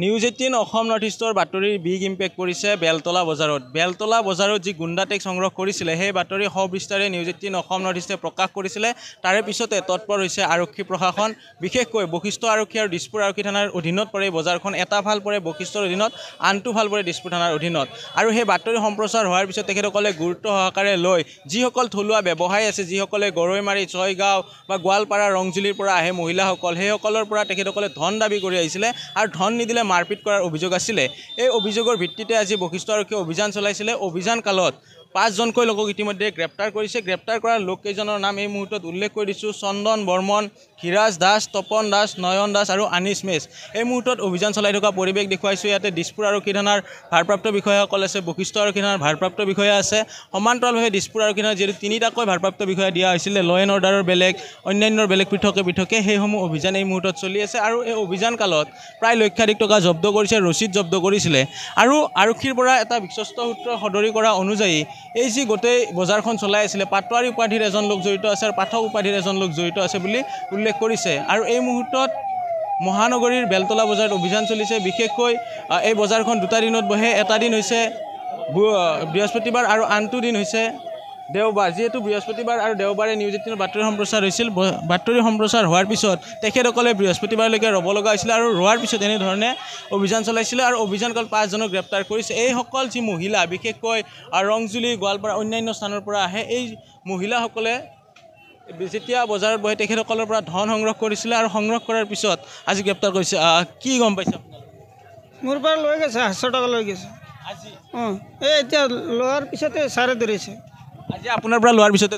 News 18 Assam north ইষ্টৰ বাতৰিৰ big impact পৰিছে বেলতলা বজাৰত। বেলতলা বজাৰত যি গুণ্ডা টেক্স সংগ্ৰহ কৰিছিলে সেই বাতৰি সবিস্তাৰে নিউজ 18 অসম নৰ্থ ইষ্টে প্ৰকাশ কৰিছিলে। তাৰে পিছতে তৎপৰ হৈছে আৰক্ষী প্ৰশাসন, বিশেষকৈ বশিষ্ঠ আৰক্ষী আৰু দিছপুৰ আৰক্ষী থানাৰ অধীনত পৰে বজাৰখন। এটা ভাল পৰে বশিষ্ঠৰ অধীনত, আনটো ভাল পৰে দিছপুৰ থানাৰ অধীনত। আৰু সেই বাতৰি সম্প্ৰচাৰ হোৱাৰ পিছত তেখেতসকলে গুৰুত্ব সহকাৰে লৈ যিসকল থলুৱা ব্যৱসায়ী আছে, যিসকলে গৰৈমাৰী, ছয়গাঁও বা গোৱালপাৰা, ৰংজুলিৰ পৰা আহে মহিলাসকল, সেইসকলৰ পৰা তেখেতসকলে ধন দাবী কৰি আহিছিলে আৰু ধন নিদিলে মাৰপিট কৰাৰ অভিযোগ আছিলে। এই অভিযোগৰ ভিত্তিতে আজি বশিষ্ঠ আৰক্ষীয়ে অভিযান চলাইছিলে। অভিযান কালত 5জনকৈ লোকক ইতিমধ্যে গ্ৰেপ্তাৰ কৰিছে। গ্ৰেপ্তাৰ কৰা লোককেইজনৰ নাম এই মুহূৰ্তত উল্লেখ কৰি দিছোঁ: চন্দন বৰ্মন, হিৰাজ দাস, তপন দাস, নয়ন দাস আৰু আনিছ মেছ। এই মুহূৰ্তত অভিযান চলাই থকা পৰিৱেশ দেখুৱাইছোঁ। ইয়াতে দিছপুৰ আৰক্ষী থানাৰ ভাৰপ্ৰাপ্ত বিষয়াসকল আছে, বশিষ্ঠ আৰক্ষী থানাৰ ভাৰপ্ৰাপ্ত বিষয়া আছে। সমান্তৰালভাৱে দিছপুৰ আৰক্ষী থানাৰ যিহেতু 3টাকৈ ভাৰপ্ৰাপ্ত বিষয়া দিয়া হৈছিলে, ল এণ্ড অৰ্ডাৰৰ বেলেগ, অন্যান্যৰ বেলেগ পৃথকে সেইসমূহ অভিযান এই মুহূৰ্তত চলি আছে। আৰু এই অভিযান কালত প্ৰায় লক্ষাধিক টকা জব্দ কৰিছে, ৰচিদ জব্দ কৰিছিলে। আৰু আৰক্ষীৰ পৰা এটা বিশ্বস্ত সূত্ৰ সদৰি কৰা অনুযায়ী এই যি গোটেই বজাৰখন চলাই আছিলে, পাটোৱাৰী উপাধিৰ এজন লোক জড়িত আছে আৰু পাঠক উপাধিৰ এজন লোক জড়িত আছে বুলি উল্লেখ কৰিছে। আৰু এই মুহূৰ্তত মহানগৰীৰ বেলতলা বজাৰত অভিযান চলিছে। বিশেষকৈ এই বজাৰখন 2টা দিনত বহে। এটা দিন হৈছে বৃহস্পতিবাৰ আৰু আনটো দিন হৈছে দেওবাৰ। যিহেতু বৃহস্পতিবাৰ আৰু দেওবাৰে নিউজ 18 বাতৰি সম্প্ৰচাৰ হৈছিল। বাতৰি সম্প্ৰচাৰ হোৱাৰ পিছত তেখেতসকলে বৃহস্পতিবাৰলৈকে ৰ'ব লগা হৈছিলে আৰু ৰোৱাৰ পিছত এনেধৰণে অভিযান চলাইছিলে। আৰু অভিযান কালত 5জনক গ্ৰেপ্তাৰ কৰিছে। এইসকল যি মহিলা, বিশেষকৈ ৰংজুলি, গোৱালপাৰা, অন্যান্য স্থানৰ পৰা আহে, এই মহিলাসকলে যেতিয়া বজাৰত বহে তেখেতসকলৰ পৰা ধন সংগ্ৰহ কৰিছিলে আৰু সংগ্ৰহ কৰাৰ পিছত আজি গ্ৰেপ্তাৰ কৰিছে। কি গম পাইছে আপোনালোকে? মোৰ পৰা লৈ গৈছে 800 টকা লৈ গৈছে আজি। এই এতিয়া লোৱাৰ পিছতে ছাৰে ধৰিছে। আজি আপোনাৰ পৰা লোৱাৰ পিছতে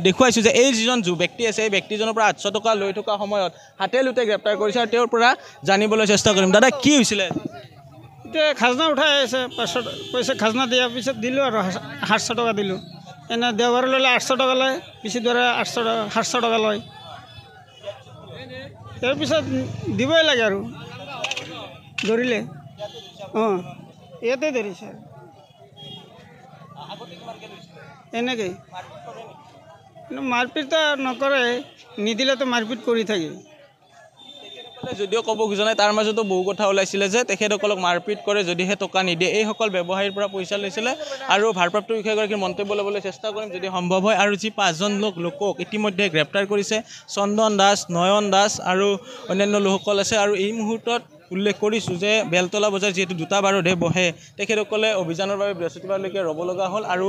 দেখুৱাইছোঁ যে এই যিজন ব্যক্তি আছে, এই ব্যক্তিজনৰ পৰা 800 টকা লৈ থকা সময়ত হাতে লোতে গ্ৰেপ্তাৰ কৰিছে। আৰু তেওঁৰ পৰা জানিবলৈ চেষ্টা কৰিম। দাদা, কি হৈছিলে? এতিয়া খাজনা উঠাই আছে, 500 পইচা খাজনা দিয়াৰ পিছত দিলোঁ আৰু 700 টকা দিলোঁ। এনে দেওবাৰে ল'লে 800 টকা লয়, পিছদিনা 700 টকা লয়। তাৰপিছত দিবই লাগে আৰু ধৰিলে। ইয়াতে ধৰিছে এনেকৈ। মাৰপিট নকৰে, নিদিলেতো মাৰপিট কৰি থাকে। যদিও ক'ব খোজা নাই, তাৰ মাজতো বহু কথা ওলাইছিলে যে তেখেতসকলক মাৰপিট কৰে যদিহে টকা নিদিয়ে। এইসকল ব্যৱসায়ীৰ পৰা পইচা লৈছিলে। আৰু ভাৰপ্ৰাপ্ত বিষয়াগৰাকীৰ মন্তব্য ল'বলৈ চেষ্টা কৰিম যদি সম্ভৱ হয়। আৰু যি 5জন লোকক ইতিমধ্যে গ্ৰেপ্তাৰ কৰিছে, চন্দন দাস, নয়ন দাস আৰু অন্যান্য লোকসকল আছে। আৰু এই মুহূৰ্তত উল্লেখ কৰিছোঁ যে বেলতলা বজাৰ যিহেতু 2টা বাৰতহে বহে, তেখেতসকলে অভিযানৰ বাবে বৃহস্পতিবাৰলৈকে ৰ'ব লগা হ'ল আৰু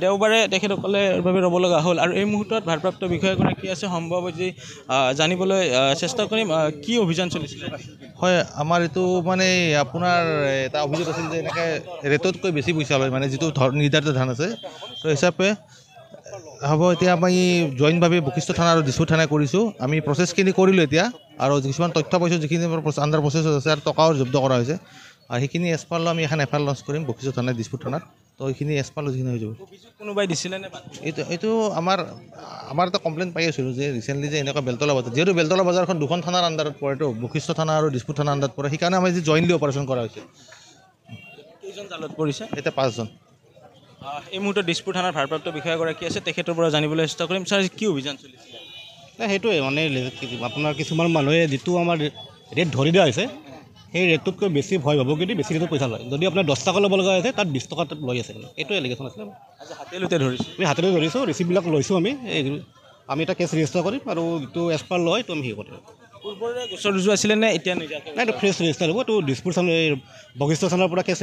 দেওবাৰে তেখেতসকলে বাবে ৰ'ব লগা হ'ল। আৰু এই মুহূৰ্তত ভাৰপ্ৰাপ্ত বিষয়াগৰাকী আছে, সম্ভৱ যদি জানিবলৈ চেষ্টা কৰিম কি অভিযান চলিছিলে। হয়, আমাৰ এইটো মানে আপোনাৰ এটা অভিযোগ আছিল যে এনেকৈ ৰেটতকৈ বেছি পইচা লয়, মানে যিটো নিৰ্ধাৰিত ধান আছে তো হিচাপে হ'ব। এতিয়া আমি জইণ্টভাৱে বশিষ্ঠ থানা আৰু দিছপুৰ থানাই কৰিছোঁ। আমি প্ৰচেছখিনি কৰিলোঁ এতিয়া, আৰু কিছুমান তথ্য পাইছোঁ যিখিনি আণ্ডাৰ প্ৰচেছত আছে, আৰু টকাও জব্দ কৰা হৈছে। আৰু সেইখিনি এছ পাৰ লৈ আমি এখন FIR লঞ্চ কৰিম বশিষ্ঠ থানাত, দিছপুৰ থানাত। তো সেইখিনি এছ পাৰ লৈ যিখিনি হৈ যাব। কোনোবাই দিছিলে নে? এইটো আমাৰ এটা কমপ্লেইন পাই আছিলোঁ যে ৰিচেণ্টলি যে এনেকুৱা বেলতলা বজাৰ, যিহেতু বেলতলা বজাৰখন 2খন থানাৰ আণ্ডাৰত পৰেতো, বশিষ্ঠ থানা আৰু দিছপুৰ থানাৰ আণ্ডাৰত পৰে, সেইকাৰণে আমি যি জইণ্টলি অপাৰেশ্যন কৰা হৈছে। কেইজন জালত পৰিছে? এতিয়া 5জন। এই মুহূৰ্তত দিছপুৰ থানাৰ ভাৰপ্ৰাপ্ত বিষয়াগৰাকী আছে, তেখেতৰ পৰা জানিবলৈ চেষ্টা কৰিম। ছাৰ, কি অভিযান চলিছিলে? সেইটোৱে মানে আপোনাৰ কিছুমান মানুহে যিটো আমাৰ ৰেট ধৰি দিয়া হৈছে, সেই ৰেটটোতকৈ বেছি ভয় পাব কিন্তু বেছি ৰেটত পইচা লয়। যদি আপোনাৰ 10 টকা ল'ব লগা হৈছে, তাত 20 টকা লৈ আছে। এইটো এলিগেশ্যন আছিলে। আজি হাতে লোতে ধৰিছোঁ, আমি হাতেৰে ধৰিছোঁ, ৰিচিপ্টবিলাক লৈছোঁ। আমি এটা কেছ ৰেজিষ্টাৰ কৰিম আৰু যিটো এছ পাৰ লয় এইটো আমি হেৰি কৰিম। পূৰ্বৰে গোচৰ ৰুজু আছিলে নে এতিয়া নিজাকৈ? নাই, এইটো ফ্ৰেছ ৰেজিষ্টাৰ হ'ব। তো দিছপুৰ থানা, বশিষ্ঠ থানাৰ পৰা কেছ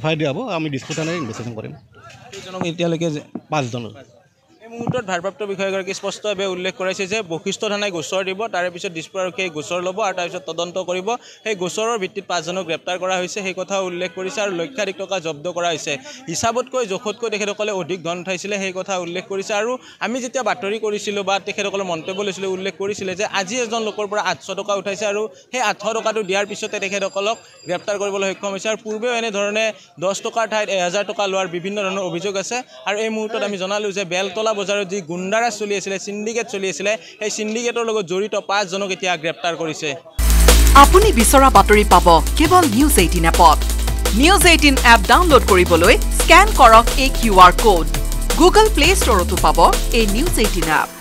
FIR দিয়া হ'ব। আমি দিছপুৰ থানাৰ ইনভেষ্টিগেশ্যন কৰিম। কেইজনক এতিয়ালৈকে? 5জন। এই মুহূৰ্তত ভাৰপ্ৰাপ্ত বিষয়াগৰাকী স্পষ্টভাৱে উল্লেখ কৰাইছে যে বশিষ্ঠ থানাই গোচৰ দিব, তাৰে পিছত দিছপুৰ আৰক্ষীয়ে গোচৰ ল'ব আৰু তাৰপিছত তদন্ত কৰিব। সেই গোচৰৰ ভিত্তিত 5জনক গ্ৰেপ্তাৰ কৰা হৈছে, সেই কথা উল্লেখ কৰিছে। আৰু লক্ষাধিক টকা জব্দ কৰা হৈছে। হিচাপতকৈ জোখতকৈ তেখেতসকলে অধিক ধন উঠাইছিলে, সেই কথা উল্লেখ কৰিছে। আৰু আমি যেতিয়া বাতৰি কৰিছিলোঁ বা তেখেতসকলৰ মন্তব্য লৈছিলোঁ, উল্লেখ কৰিছিলে যে আজি এজন লোকৰ পৰা 800 টকা উঠাইছে আৰু সেই 800 টকাটো দিয়াৰ পিছতে তেখেতসকলক গ্ৰেপ্তাৰ কৰিবলৈ সক্ষম হৈছে। আৰু পূৰ্বেও এনেধৰণে 10 টকাৰ ঠাইত 1000 টকা লোৱাৰ বিভিন্ন ধৰণৰ অভিযোগ আছে। আৰু এই মুহূৰ্তত আমি জনালোঁ যে বেলতলা বজাৰত যি গুণ্ডাৰাজ চলি আছিলে, সিন্ডিকেট চলি আছিলে, সেই সিন্ডিকেটৰ লগত জড়িত 5জনক এতিয়া গ্ৰেপ্তাৰ কৰিছে। আপুনি বিচৰা বাতৰি পাব কেৱল নিউজ 18 এপত। নিউজ 18 এপ ডাউনলোড কৰিবলৈ স্ক্যান কৰক এই QR কোড। গুগল প্লে ষ্টৰতো পাব এই নিউজ 18 এপ।